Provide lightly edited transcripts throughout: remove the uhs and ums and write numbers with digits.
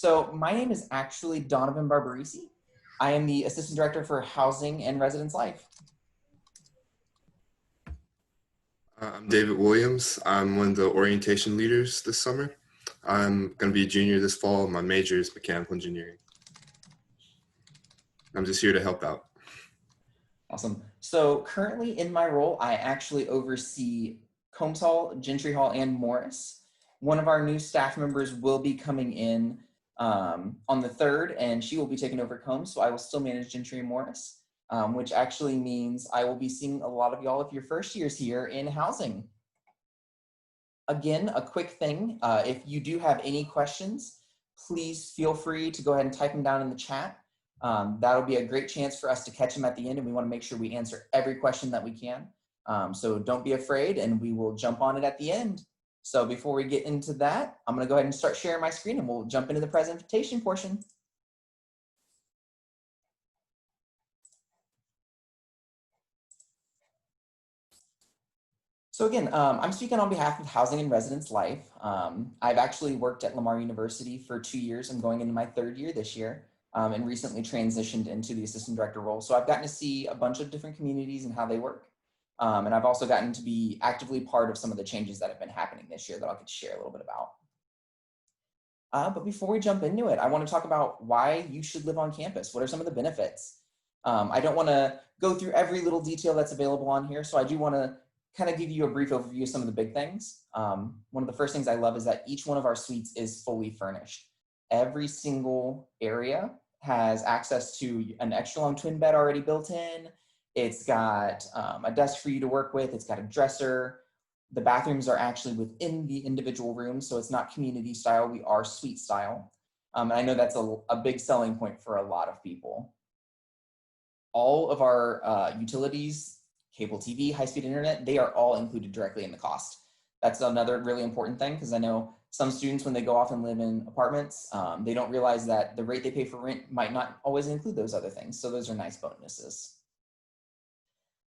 So my name is actually Donovan Barbarisi. I am the Assistant Director for Housing and Residence Life. I'm David Williams. I'm one of the orientation leaders this summer. I'm going to be a junior this fall. My major is mechanical engineering. I'm just here to help out. Awesome. So currently in my role, I actually oversee Combs Hall, Gentry Hall, and Morris. One of our new staff members will be coming in on the 3rd, and she will be taking over Combs, so I will still manage Gentry and Morris, which actually means I will be seeing a lot of y'all if you're first years here in housing. Again, a quick thing, if you do have any questions, please feel free to go ahead and type them down in the chat. That'll be a great chance for us to catch them at the end, and we want to make sure we answer every question that we can. So don't be afraid, and we will jump on it at the end. So before we get into that, I'm going to go ahead and start sharing my screen, and we'll jump into the presentation portion. So again, I'm speaking on behalf of Housing and Residence Life. I've actually worked at Lamar University for 2 years. I'm going into my 3rd year this year, and recently transitioned into the assistant director role. So I've gotten to see a bunch of different communities and how they work. And I've also gotten to be actively part of some of the changes that have been happening this year that I'll get to share a little bit about. But before we jump into it, I want to talk about why you should live on campus. What are some of the benefits? I don't want to go through every little detail that's available on here, so I do want to kind of give you a brief overview of some of the big things. One of the first things I love is that each one of our suites is fully furnished. Every single area has access to an extra long twin bed already built in. It's got a desk for you to work with. It's got a dresser. The bathrooms are actually within the individual rooms, so it's not community style. We are suite style. And I know that's a big selling point for a lot of people. All of our utilities, cable TV, high-speed internet, they are all included directly in the cost. That's another really important thing, because I know some students, when they go off and live in apartments, they don't realize that the rate they pay for rent might not always include those other things. So those are nice bonuses.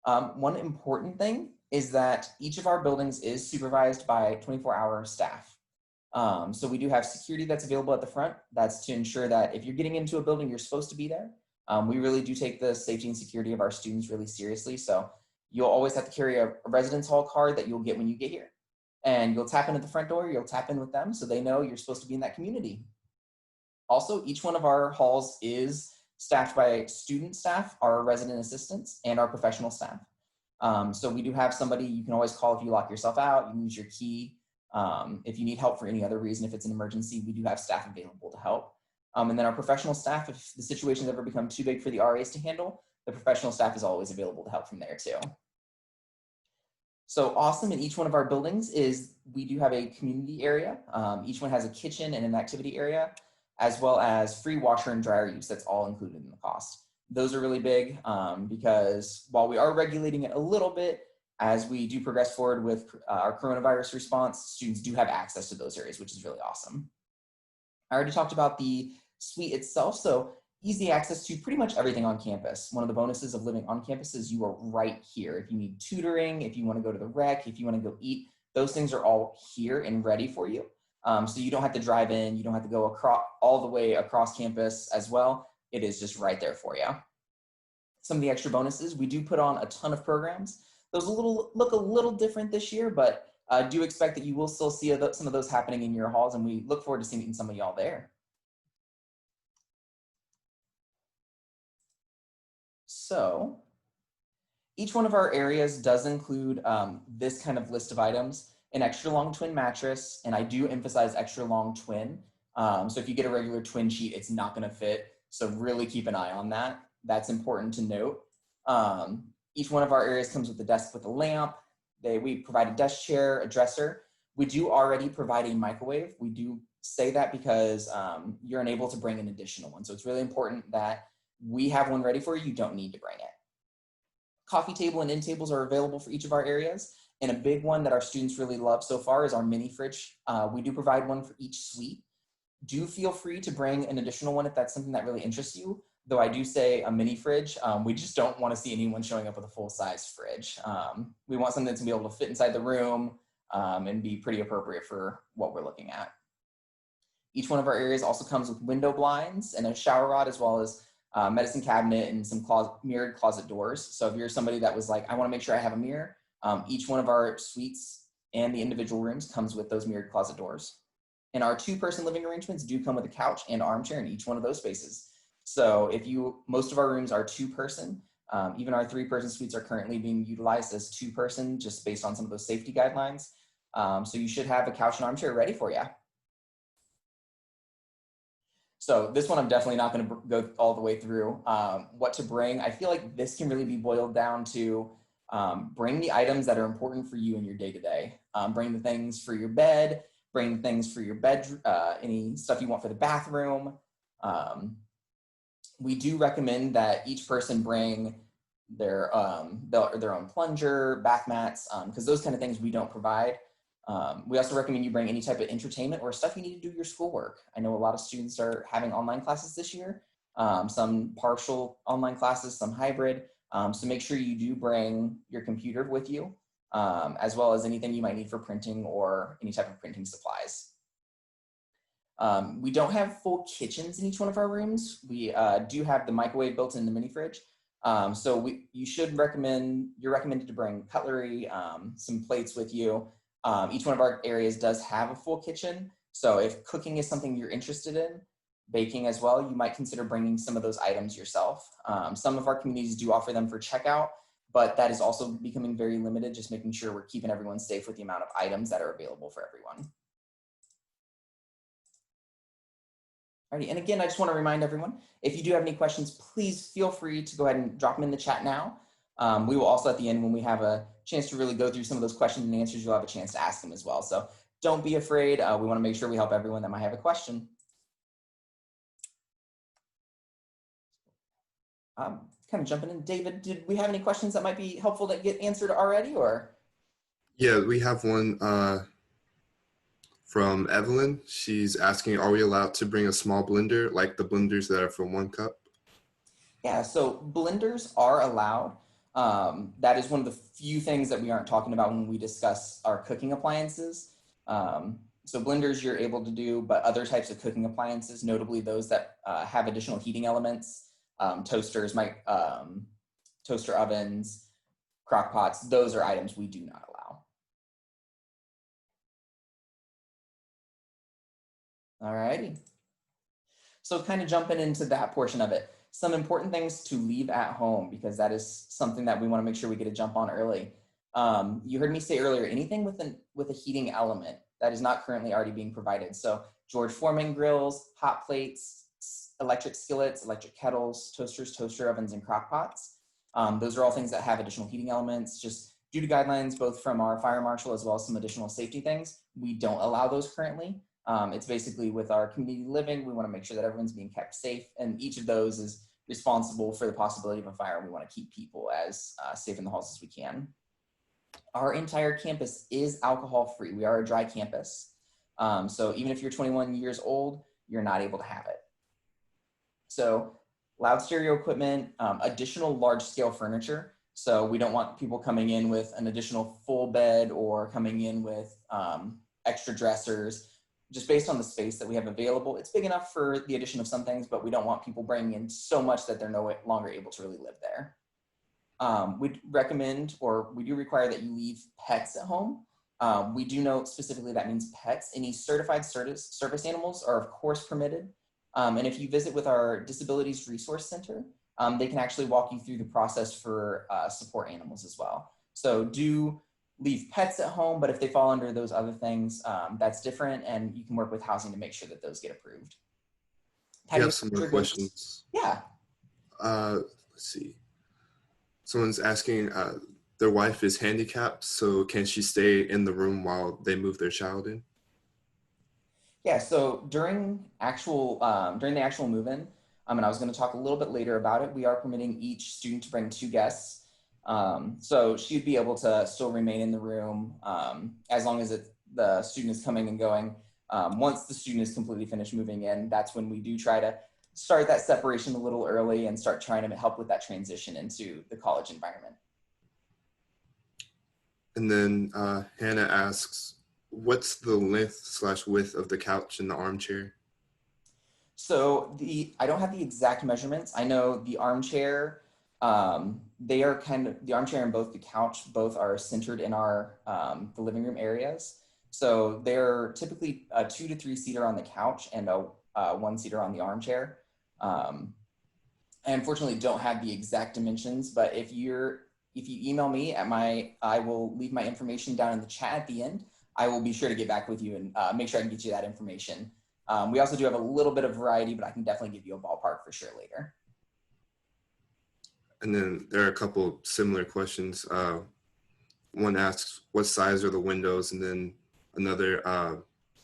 One important thing is that each of our buildings is supervised by 24-hour staff. So we do have security that's available at the front. That's to ensure that if you're getting into a building, you're supposed to be there. We really do take the safety and security of our students really seriously. So you'll always have to carry a residence hall card that you'll get when you get here. And you'll tap in at the front door, you'll tap in with them so they know you're supposed to be in that community. Also, each one of our halls is staffed by student staff, our resident assistants, and our professional staff. So we do have somebody you can always call if you lock yourself out. You can use your key. If you need help for any other reason, if it's an emergency, we do have staff available to help. And then our professional staff, if the situation's ever become too big for the RAs to handle, the professional staff is always available to help from there too. So awesome in each one of our buildings is we do have a community area. Each one has a kitchen and an activity area, as well as free washer and dryer use. That's all included in the cost. Those are really big because while we are regulating it a little bit, as we do progress forward with our coronavirus response, students do have access to those areas, which is really awesome. I already talked about the suite itself, so easy access to pretty much everything on campus. One of the bonuses of living on campus is you are right here. If you need tutoring, if you want to go to the rec, if you want to go eat, those things are all here and ready for you. So you don't have to drive in, you don't have to go across all the way across campus as well. It is just right there for you. Some of the extra bonuses, we do put on a ton of programs. Those look a little different this year, but do expect that you will still see some of those happening in your halls, and we look forward to seeing some of y'all there. So each one of our areas does include this kind of list of items: an extra long twin mattress, and I do emphasize extra long twin. So if you get a regular twin sheet, it's not going to fit. So really keep an eye on that. That's important to note. Each one of our areas comes with a desk with a lamp. We provide a desk chair, a dresser. We do already provide a microwave. We do say that because you're unable to bring an additional one. So it's really important that we have one ready for you. You don't need to bring it. Coffee table and end tables are available for each of our areas. And a big one that our students really love so far is our mini fridge. We do provide one for each suite. Do feel free to bring an additional one if that's something that really interests you. Though I do say a mini fridge, we just don't want to see anyone showing up with a full-size fridge. We want something that's going to be able to fit inside the room and be pretty appropriate for what we're looking at. Each one of our areas also comes with window blinds and a shower rod, as well as medicine cabinet and some mirrored closet doors. So if you're somebody that was like, I want to make sure I have a mirror, each one of our suites and the individual rooms comes with those mirrored closet doors. And our 2-person living arrangements do come with a couch and armchair in each one of those spaces. So most of our rooms are 2-person. Even our 3-person suites are currently being utilized as 2-person, just based on some of those safety guidelines. So you should have a couch and armchair ready for you. So this one, I'm definitely not going to go all the way through what to bring. I feel like this can really be boiled down to bring the items that are important for you in your day-to-day. Bring the things for your bed, bring the things for your bed, any stuff you want for the bathroom. We do recommend that each person bring their own plunger, bath mats, because those kind of things we don't provide. We also recommend you bring any type of entertainment or stuff you need to do your schoolwork. I know a lot of students are having online classes this year, some partial online classes, some hybrid. So make sure you do bring your computer with you, as well as anything you might need for printing or any type of printing supplies. We don't have full kitchens in each one of our rooms. We do have the microwave built in the mini fridge. So you're recommended to bring cutlery, some plates with you. Each one of our areas does have a full kitchen. So if cooking is something you're interested in, baking as well, you might consider bringing some of those items yourself. Some of our communities do offer them for checkout, but that is also becoming very limited, just making sure we're keeping everyone safe with the amount of items that are available for everyone. Alrighty, and again, I just want to remind everyone, if you do have any questions, please feel free to go ahead and drop them in the chat now. We will also at the end, when we have a chance to really go through some of those questions and answers, you'll have a chance to ask them as well. So don't be afraid. We want to make sure we help everyone that might have a question. Kind of jumping in. David, did we have any questions that might be helpful that get answered already, or? Yeah, we have one from Evelyn. She's asking, are we allowed to bring a small blender, like the blenders that are for 1 cup? Yeah, so blenders are allowed. That is one of the few things that we aren't talking about when we discuss our cooking appliances. So blenders you're able to do, but other types of cooking appliances, notably those that have additional heating elements, toasters, toaster ovens, crock pots, those are items we do not allow. All righty. So kind of jumping into that portion of it, some important things to leave at home, because that is something that we want to make sure we get a jump on early. You heard me say earlier, anything with a heating element that is not currently already being provided. So George Foreman grills, hot plates, electric skillets, electric kettles, toasters, toaster ovens, and crock pots. Those are all things that have additional heating elements. Just due to guidelines, both from our fire marshal as well as some additional safety things, we don't allow those currently. It's basically with our community living, we want to make sure that everyone's being kept safe, and each of those is responsible for the possibility of a fire, and we want to keep people as safe in the halls as we can. Our entire campus is alcohol free. We are a dry campus. So even if you're 21 years old, you're not able to have it. So loud stereo equipment, additional large scale furniture. So we don't want people coming in with an additional full bed or coming in with extra dressers. Just based on the space that we have available, it's big enough for the addition of some things, but we don't want people bringing in so much that they're no longer able to really live there. We recommend, or we do require, that you leave pets at home. We do note specifically that means pets. Any certified service animals are of course permitted. And if you visit with our Disabilities Resource Center, they can actually walk you through the process for support animals as well. So do leave pets at home, but if they fall under those other things, that's different, and you can work with housing to make sure that those get approved. We have some more questions. Yeah. Let's see. Someone's asking, their wife is handicapped, so can she stay in the room while they move their child in? Yeah, so during the actual move-in, and I was going to talk a little bit later about it, we are permitting each student to bring 2 guests. So she'd be able to still remain in the room as long as the student is coming and going. Once the student is completely finished moving in, that's when we do try to start that separation a little early and start trying to help with that transition into the college environment. And then Hannah asks, what's the length/width of the couch and the armchair? So I don't have the exact measurements. I know the armchair, they are the armchair and both the couch, both are centered in our, the living room areas. So they're typically a 2 to 3 seater on the couch and a 1 seater on the armchair. I unfortunately don't have the exact dimensions, but if you email me I will leave my information down in the chat at the end. I will be sure to get back with you and make sure I can get you that information. We also do have a little bit of variety, but I can definitely give you a ballpark for sure later. And then there are a couple similar questions. One asks, what size are the windows? And then another,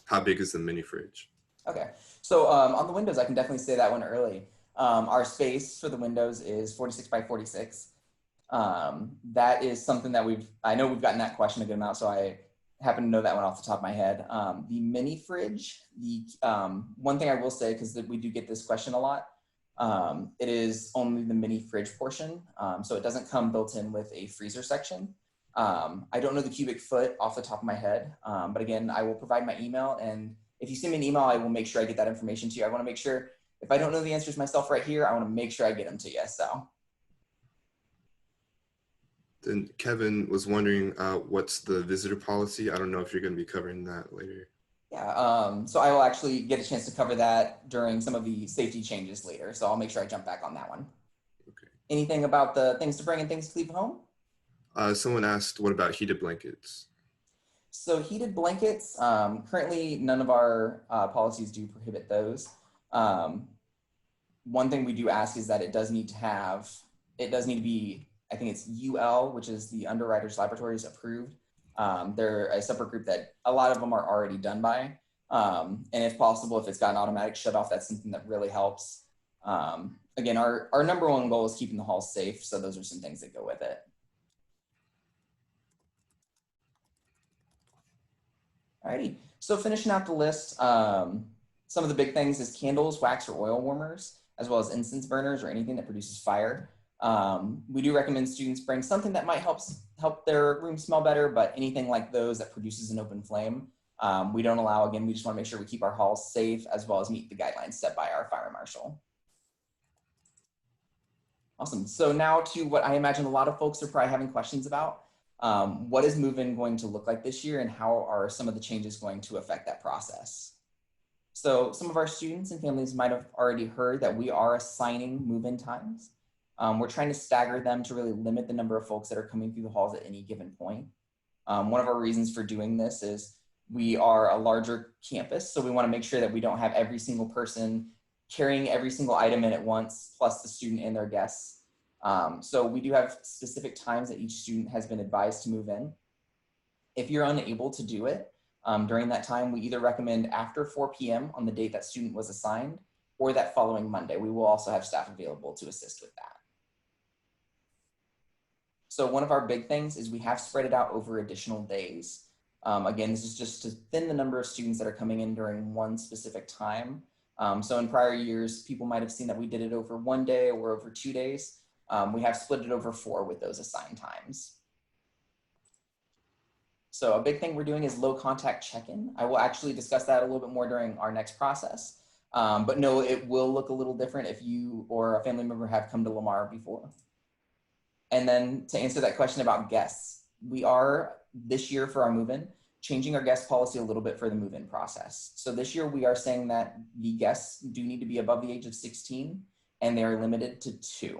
how big is the mini fridge? Okay, so on the windows, I can definitely say that one early. Our space for the windows is 46 by 46. That is something that I know we've gotten that question a good amount, so I happen to know that one off the top of my head. The mini fridge, one thing I will say, because we do get this question a lot, it is only the mini fridge portion. So it doesn't come built in with a freezer section. I don't know the cubic foot off the top of my head, but again, I will provide my email, and if you send me an email, I will make sure I get that information to you. I want to make sure, if I don't know the answers myself right here, I want to make sure I get them to you. So. Then Kevin was wondering, what's the visitor policy? I don't know if you're going to be covering that later. Yeah, so I will actually get a chance to cover that during some of the safety changes later. So I'll make sure I jump back on that one. Okay. Anything about the things to bring and things to leave at home? Someone asked, what about heated blankets? So heated blankets, currently none of our policies do prohibit those. One thing we do ask is that it does need to be, I think it's UL, which is the Underwriters Laboratories approved. They're a separate group that a lot of them are already done by. And if possible, if it's got an automatic shut off, that's something that really helps. Again, our number one goal is keeping the halls safe. So those are some things that go with it. Alrighty, so finishing out the list, some of the big things is candles, wax or oil warmers, as well as incense burners or anything that produces fire. We do recommend students bring something that might help their room smell better, but anything like those that produces an open flame, we don't allow. Again, we just want to make sure we keep our halls safe as well as meet the guidelines set by our fire marshal. Awesome, so now to what I imagine a lot of folks are probably having questions about. What is move-in going to look like this year, and how are some of the changes going to affect that process? So some of our students and families might have already heard that we are assigning move-in times. We're trying to stagger them to really limit the number of folks that are coming through the halls at any given point. One of our reasons for doing this is we are a larger campus, so we want to make sure that we don't have every single person carrying every single item in at once, plus the student and their guests. So we do have specific times that each student has been advised to move in. If you're unable to do it during that time, we either recommend after 4 p.m. on the date that student was assigned, or that following Monday. We will also have staff available to assist with that. So one of our big things is we have spread it out over additional days. Again, this is just to thin the number of students that are coming in during one specific time. So in prior years, people might have seen that we did it over 1 day or over 2 days. We have split it over 4 with those assigned times. So a big thing we're doing is low contact check-in. I will actually discuss that a little bit more during our next process. But no, it will look a little different if you or a family member have come to Lamar before. And then to answer that question about guests, we are this year for our move-in changing our guest policy a little bit for the move-in process. So this year we are saying that the guests do need to be above the age of 16 and they are limited to 2.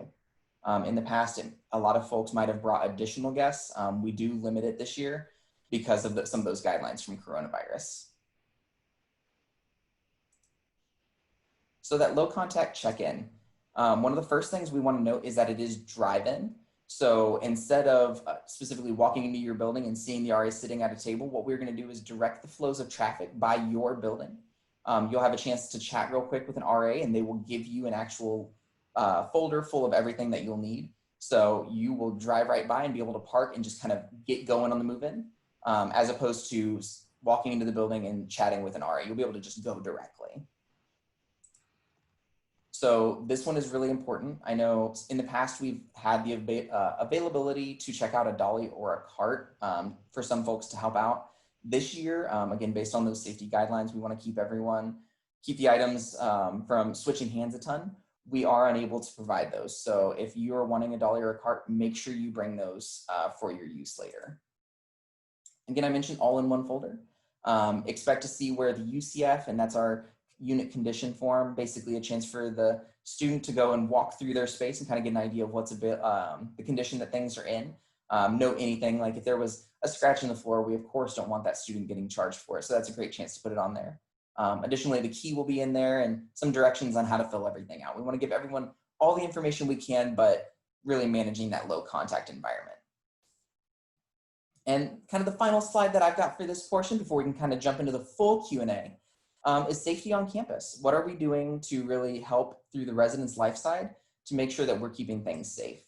In the past, a lot of folks might have brought additional guests. We do limit it this year because of some of those guidelines from coronavirus. So that low contact check-in, one of the first things we want to note is that it is drive-in. So instead of specifically walking into your building and seeing the RA sitting at a table, what we're going to do is direct the flows of traffic by your building. You'll have a chance to chat real quick with an RA and they will give you an actual folder full of everything that you'll need. So you will drive right by and be able to park and just kind of get going on the move-in, as opposed to walking into the building and chatting with an RA. You'll be able to just go directly. So this one is really important. I know in the past we've had the availability to check out a dolly or a cart for some folks to help out. This year, again, based on those safety guidelines, we want to keep everyone keep the items from switching hands a ton, we are unable to provide those. So if you are wanting a dolly or a cart, make sure you bring those for your use later. Again, I mentioned all in one folder. Expect to see where the UCF, and that's our unit condition form, basically a chance for the student to go and walk through their space and kind of get an idea of what's the condition that things are in. Note anything, like if there was a scratch in the floor, we of course don't want that student getting charged for it. So that's a great chance to put it on there. Additionally, the key will be in there and some directions on how to fill everything out. We want to give everyone all the information we can, but really managing that low contact environment. And kind of the final slide that I've got for this portion before we can kind of jump into the full Q&A is safety on campus. What are we doing to really help through the residence life side to make sure that we're keeping things safe?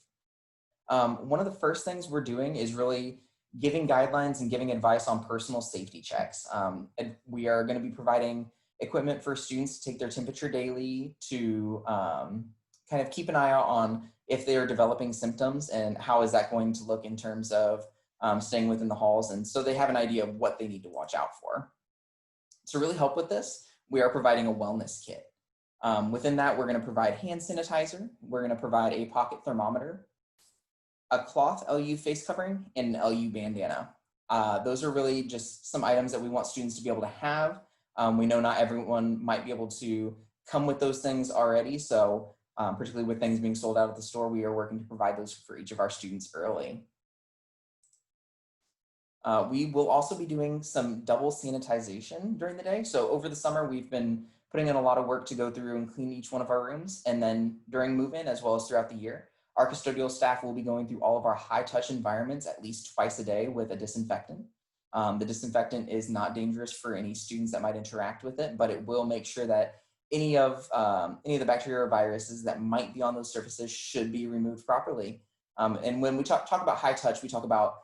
One of the first things we're doing is really giving guidelines and giving advice on personal safety checks. And we are going to be providing equipment for students to take their temperature daily, to kind of keep an eye out on if they are developing symptoms and how is that going to look in terms of staying within the halls. And so they have an idea of what they need to watch out for. To really help with this, we are providing a wellness kit. Within that, we're going to provide hand sanitizer. We're going to provide a pocket thermometer, a cloth LU face covering, and an LU bandana. Those are really just some items that we want students to be able to have. We know not everyone might be able to come with those things already. So particularly with things being sold out at the store, we are working to provide those for each of our students early. We will also be doing some double sanitization during the day. So over the summer, we've been putting in a lot of work to go through and clean each one of our rooms. And then during move-in, as well as throughout the year, our custodial staff will be going through all of our high-touch environments at least twice a day with a disinfectant. The disinfectant is not dangerous for any students that might interact with it, but it will make sure that any of the bacteria or viruses that might be on those surfaces should be removed properly. And when we talk about high touch, we talk about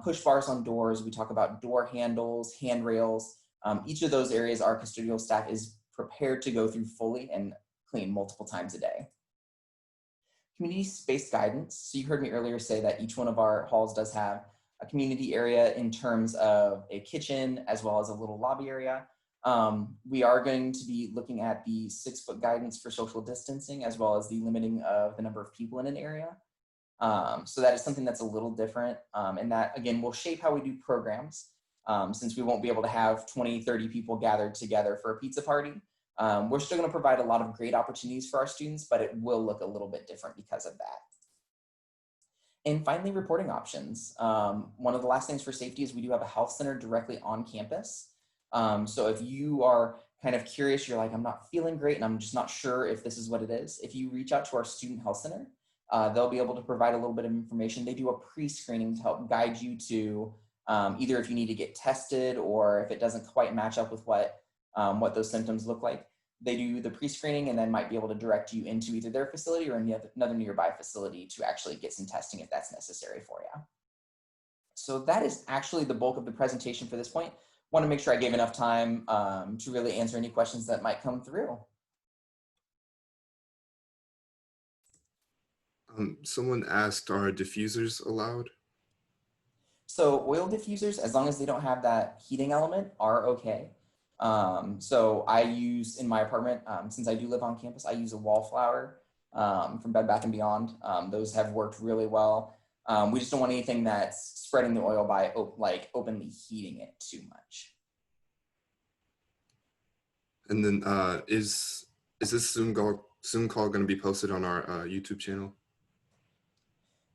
push bars on doors, we talk about door handles, handrails. Each of those areas our custodial staff is prepared to go through fully and clean multiple times a day. Community space guidance. So you heard me earlier say that each one of our halls does have a community area in terms of a kitchen as well as a little lobby area. We are going to be looking at the 6-foot guidance for social distancing as well as the limiting of the number of people in an area. So that is something that's a little different, and that again will shape how we do programs, since we won't be able to have 20, 30 people gathered together for a pizza party. We're still going to provide a lot of great opportunities for our students, but it will look a little bit different because of that. And finally, reporting options. One of the last things for safety is we do have a health center directly on campus. So if you are kind of curious, you're like, I'm not feeling great and I'm just not sure if this is what it is. If you reach out to our student health center, they'll be able to provide a little bit of information. They do a pre-screening to help guide you to either if you need to get tested or if it doesn't quite match up with what those symptoms look like. They do the pre-screening and then might be able to direct you into either their facility or another nearby facility to actually get some testing if that's necessary for you. So that is actually the bulk of the presentation for this point. Want to make sure I gave enough time to really answer any questions that might come through. Someone asked, are diffusers allowed? So oil diffusers, as long as they don't have that heating element, are okay. So I use in my apartment, since I do live on campus, I use a Wallflower from Bed Bath & Beyond. Those have worked really well. We just don't want anything that's spreading the oil by like openly heating it too much. And then is this Zoom call going to be posted on our YouTube channel?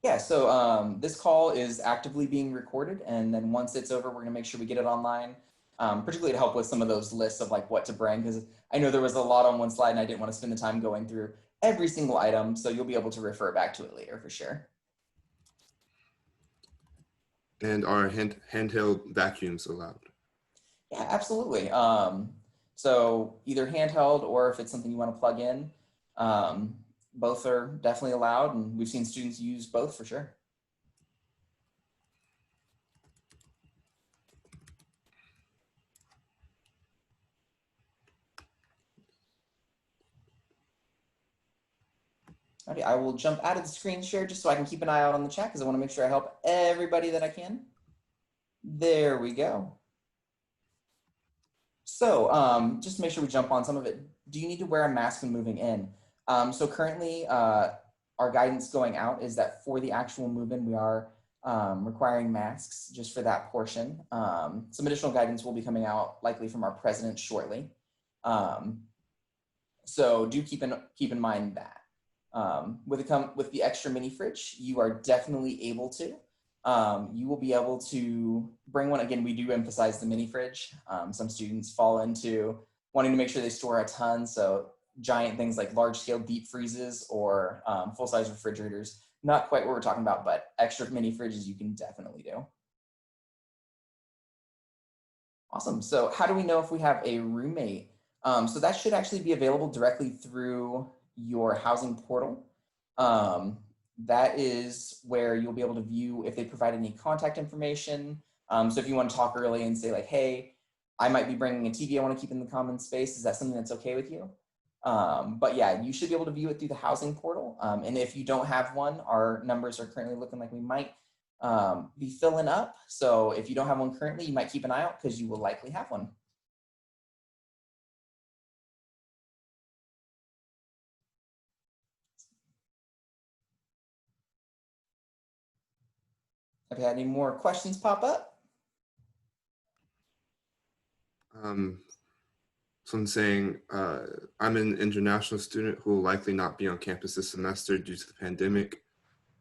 Yeah, so this call is actively being recorded, and then once it's over, we're gonna make sure we get it online, particularly to help with some of those lists of like what to bring, because I know there was a lot on one slide and I didn't want to spend the time going through every single item, so you'll be able to refer back to it later for sure. And are handheld vacuums allowed? Yeah, absolutely. So either handheld or if it's something you want to plug in, both are definitely allowed, and we've seen students use both for sure. Okay, I will jump out of the screen share just so I can keep an eye out on the chat because I want to make sure I help everybody that I can. There we go. So just to make sure we jump on some of it, do you need to wear a mask when moving in? So currently, our guidance going out is that for the actual move-in, we are requiring masks just for that portion. Some additional guidance will be coming out likely from our president shortly. So do keep in mind that. With the extra mini fridge, you are definitely able to. You will be able to bring one. Again, we do emphasize the mini fridge. Some students fall into wanting to make sure they store a ton. So giant things like large scale deep freezes or full size refrigerators. Not quite what we're talking about, but extra mini fridges you can definitely do. Awesome. So how do we know if we have a roommate? So that should actually be available directly through your housing portal. That is where you'll be able to view if they provide any contact information. So if you want to talk early and say like, hey, I might be bringing a TV I want to keep in the common space. Is that something that's okay with you? But yeah, you should be able to view it through the housing portal. And if you don't have one, our numbers are currently looking like we might be filling up. So if you don't have one currently, you might keep an eye out because you will likely have one. Have you had any more questions pop up? Someone saying, I'm an international student who will likely not be on campus this semester due to the pandemic.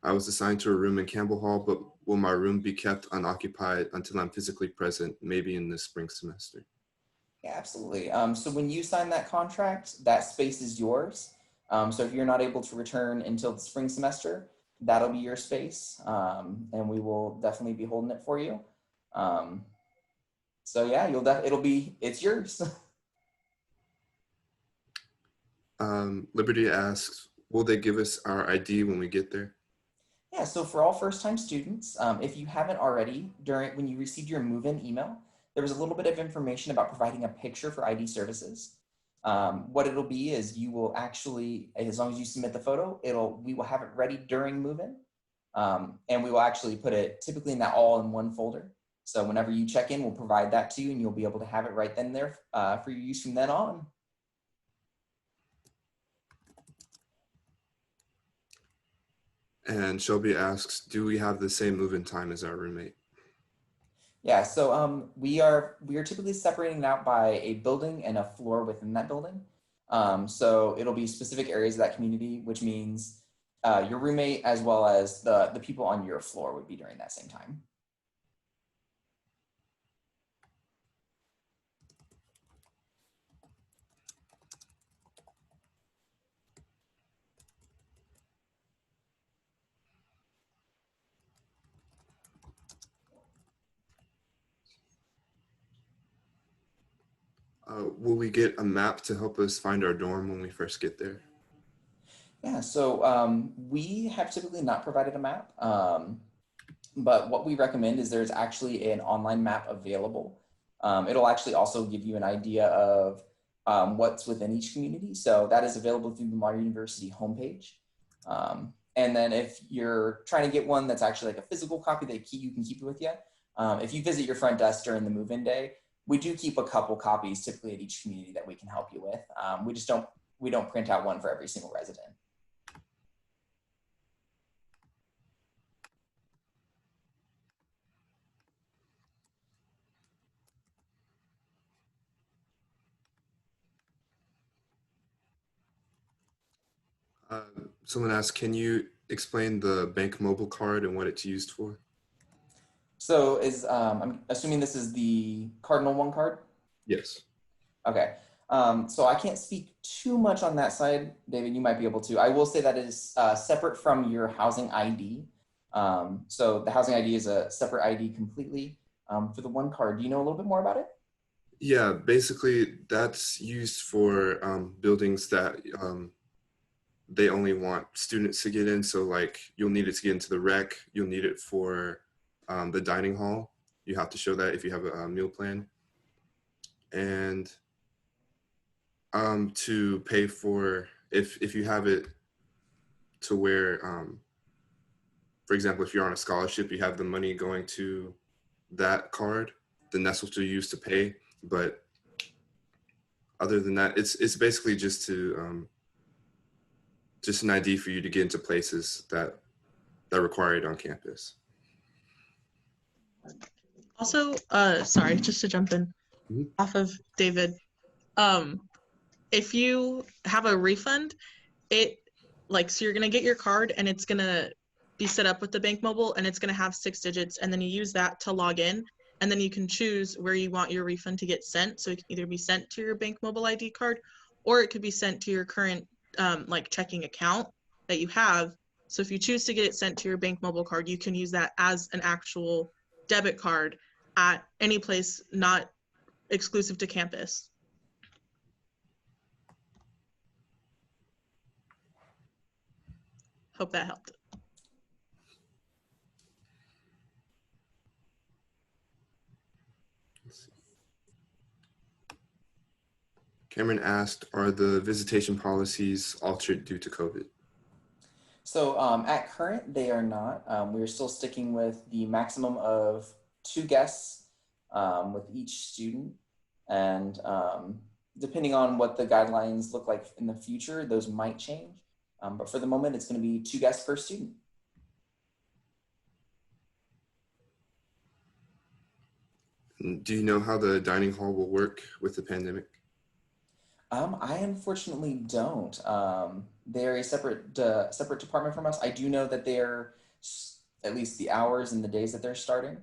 I was assigned to a room in Campbell Hall, but will my room be kept unoccupied until I'm physically present, maybe in the spring semester? Yeah, absolutely. So when you sign that contract, that space is yours. So if you're not able to return until the spring semester, that'll be your space, and we will definitely be holding it for you. So yeah, it's yours. Liberty asks, will they give us our ID when we get there? Yeah, so for all first-time students, if you haven't already, when you received your move-in email, there was a little bit of information about providing a picture for ID services. What it'll be is you will actually, as long as you submit the photo, we will have it ready during move-in, and we will actually put it typically in that all-in-one folder. So whenever you check in, we'll provide that to you, and you'll be able to have it right then and there for your use from then on. And Shelby asks, do we have the same move-in time as our roommate? Yeah, so we are typically separating it out by a building and a floor within that building. So it'll be specific areas of that community, which means your roommate as well as the people on your floor would be during that same time. Will we get a map to help us find our dorm when we first get there? Yeah, so we have typically not provided a map, but what we recommend is there's actually an online map available. It'll actually also give you an idea of what's within each community. So that is available through the Lamar University homepage. And then if you're trying to get one that's actually like a physical copy that you can keep it with you, if you visit your front desk during the move-in day, we do keep a couple copies typically at each community that we can help you with. We don't print out one for every single resident. Someone asked, can you explain the bank mobile card and what it's used for? So I'm assuming this is the Cardinal One card? Yes. Okay. So I can't speak too much on that side. David, you might be able to. I will say that it is separate from your housing ID. So the housing ID is a separate ID completely. For the one card, do you know a little bit more about it? Yeah, basically that's used for buildings that they only want students to get in. So like you'll need it to get into the rec, you'll need it for the dining hall. You have to show that if you have a meal plan. And to pay for, if you have it to where, for example, if you're on a scholarship, you have the money going to that card, then that's what you use to pay. But other than that, it's basically just an ID for you to get into places that require it on campus. Also, sorry, just to jump in off of David, if you have a refund, so you're gonna get your card and it's gonna be set up with the Bank Mobile and it's gonna have 6 digits, and then you use that to log in, and then you can choose where you want your refund to get sent. So it can either be sent to your Bank Mobile ID card, or it could be sent to your current checking account that you have. So if you choose to get it sent to your Bank Mobile card, you can use that as an actual debit card at any place not exclusive to campus. Hope that helped. Cameron asked, are the visitation policies altered due to COVID? So at current, they are not. We're still sticking with the maximum of 2 guests with each student. And depending on what the guidelines look like in the future, those might change. But for the moment, it's going to be 2 guests per student. Do you know how the dining hall will work with the pandemic? I unfortunately don't. They're a separate department from us. I do know that they're, at least the hours and the days that they're starting.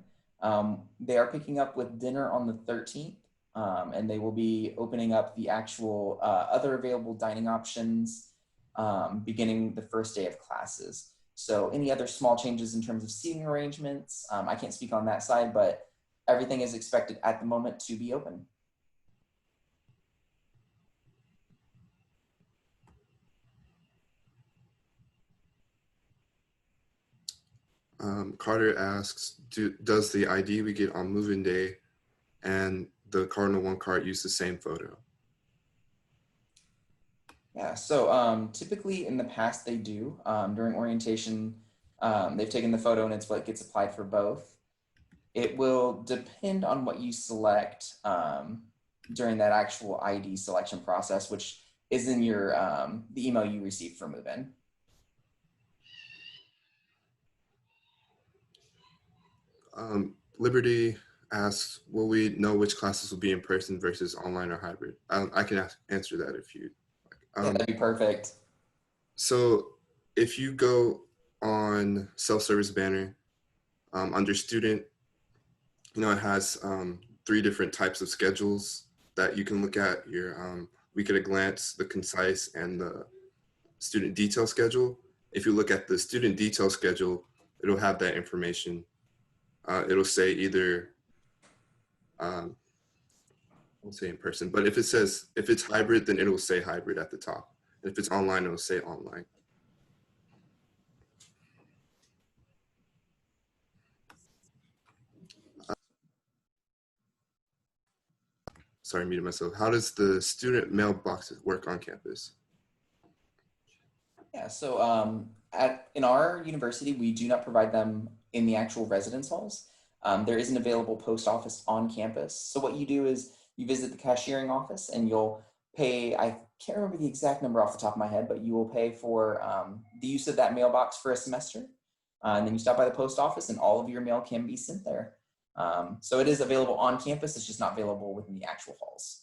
They are picking up with dinner on the 13th, and they will be opening up the actual other available dining options beginning the first day of classes. So any other small changes in terms of seating arrangements, I can't speak on that side, but everything is expected at the moment to be open. Carter asks, does the ID we get on move-in day and the Cardinal One card use the same photo? Yeah, so typically in the past they do. During orientation, they've taken the photo and it's what gets applied for both. It will depend on what you select during that actual ID selection process, which is in your the email you received for move-in. Liberty asks, will we know which classes will be in person versus online or hybrid? I can answer that if you like. Yeah, that'd be perfect. So if you go on self-service banner under student, it has 3 different types of schedules that you can look at. Your week at a glance, the concise, and the student detail schedule. If you look at the student detail schedule, it'll have that information. It'll say either, I'll say in person, but if it's hybrid, then it'll say hybrid at the top. And if it's online, it'll say online. Sorry, I muted myself. How does the student mailbox work on campus? Yeah, so in our university, we do not provide them in the actual residence halls. There is an available post office on campus. So what you do is you visit the cashiering office and you'll pay, I can't remember the exact number off the top of my head, but you will pay for the use of that mailbox for a semester. And then you stop by the post office and all of your mail can be sent there. So it is available on campus, it's just not available within the actual halls.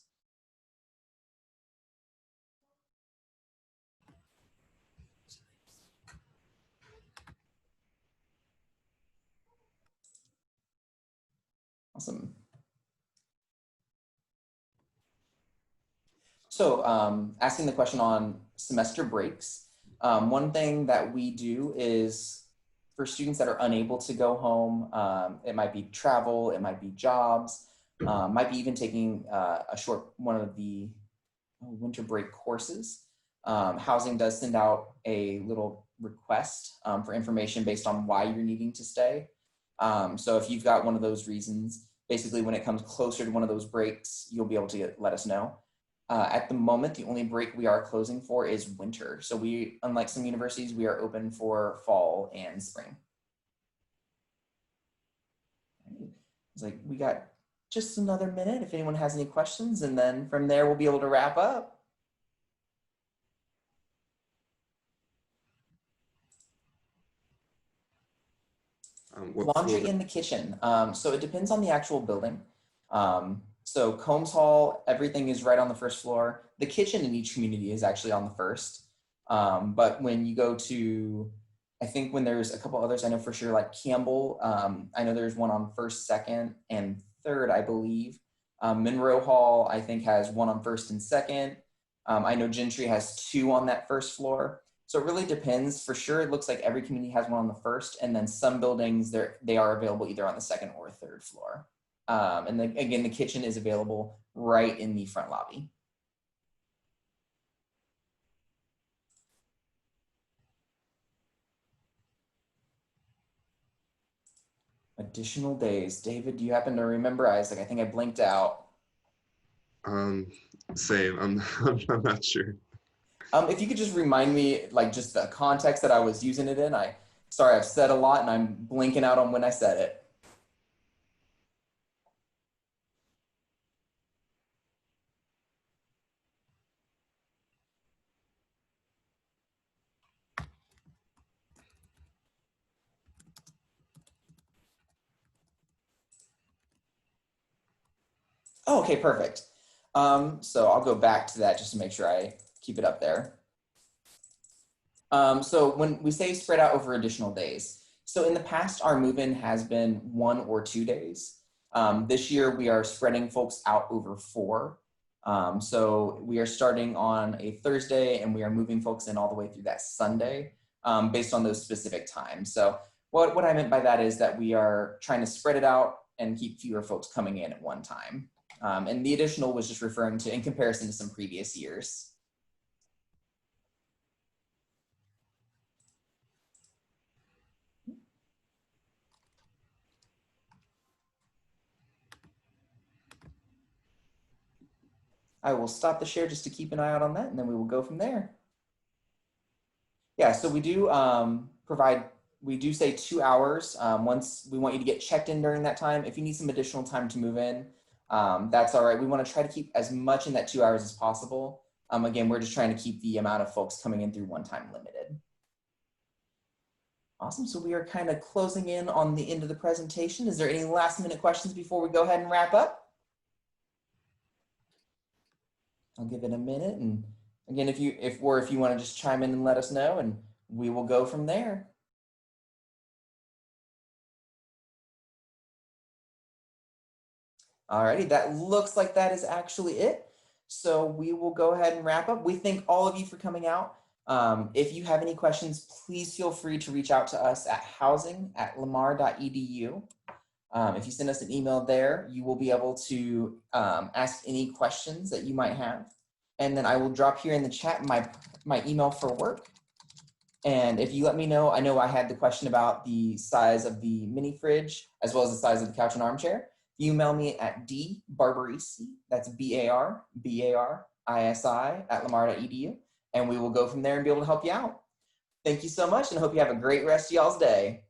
Awesome. So asking the question on semester breaks, one thing that we do is for students that are unable to go home, it might be travel, it might be jobs, might be even taking one of the winter break courses. Housing does send out a little request for information based on why you're needing to stay. So if you've got one of those reasons, basically when it comes closer to one of those breaks, you'll be able to let us know. At the moment, the only break we are closing for is winter. So we, unlike some universities, we are open for fall and spring. It's like we got just another minute if anyone has any questions, and then from there we'll be able to wrap up. What Laundry floor? in the kitchen. So it depends on the actual building. So Combs Hall, everything is right on the first floor. The kitchen in each community is actually on the first. But when you go to, I think when there's a couple others, I know for sure, like Campbell, I know there's one on first, second, and third, I believe. Monroe Hall, I think, has one on first and second. I know Gentry has two on that first floor. So it really depends. For sure, it looks like every community has one on the first, and then some buildings they are available either on the second or third floor. And then again, the kitchen is available right in the front lobby. Additional days. David, do you happen to remember? Isaac, I think I blinked out. Same. I'm not sure. If you could just remind me, like just the context that I was using it in. Sorry, I've said a lot and I'm blinking out on when I said it. Oh, okay, perfect. So I'll go back to that just to make sure I keep it up there. So when we say spread out over additional days, so in the past, our move-in has been 1 or 2 days. This year, we are spreading folks out over 4. So we are starting on a Thursday and we are moving folks in all the way through that Sunday based on those specific times. So what I meant by that is that we are trying to spread it out and keep fewer folks coming in at one time. And the additional was just referring to in comparison to some previous years. I will stop the share just to keep an eye out on that, and then we will go from there. Yeah, so we do we do say 2 hours. Once we want you to get checked in during that time. If you need some additional time to move in, that's all right. We want to try to keep as much in that 2 hours as possible. Again, we're just trying to keep the amount of folks coming in through one time limited. Awesome, so we are kind of closing in on the end of the presentation. Is there any last minute questions before we go ahead and wrap up? I'll give it a minute, and again, if you want to just chime in and let us know, and we will go from there. Alrighty, that looks like that is actually it. So we will go ahead and wrap up. We thank all of you for coming out. If you have any questions, please feel free to reach out to us at housing@lamar.edu. If you send us an email there, you will be able to ask any questions that you might have. And then I will drop here in the chat my email for work. And if you let me know, I know I had the question about the size of the mini fridge, as well as the size of the couch and armchair. Email me at dbarbarisi, that's B-A-R-B-A-R-I-S-I @lamar.edu. And we will go from there and be able to help you out. Thank you so much, and I hope you have a great rest of y'all's day.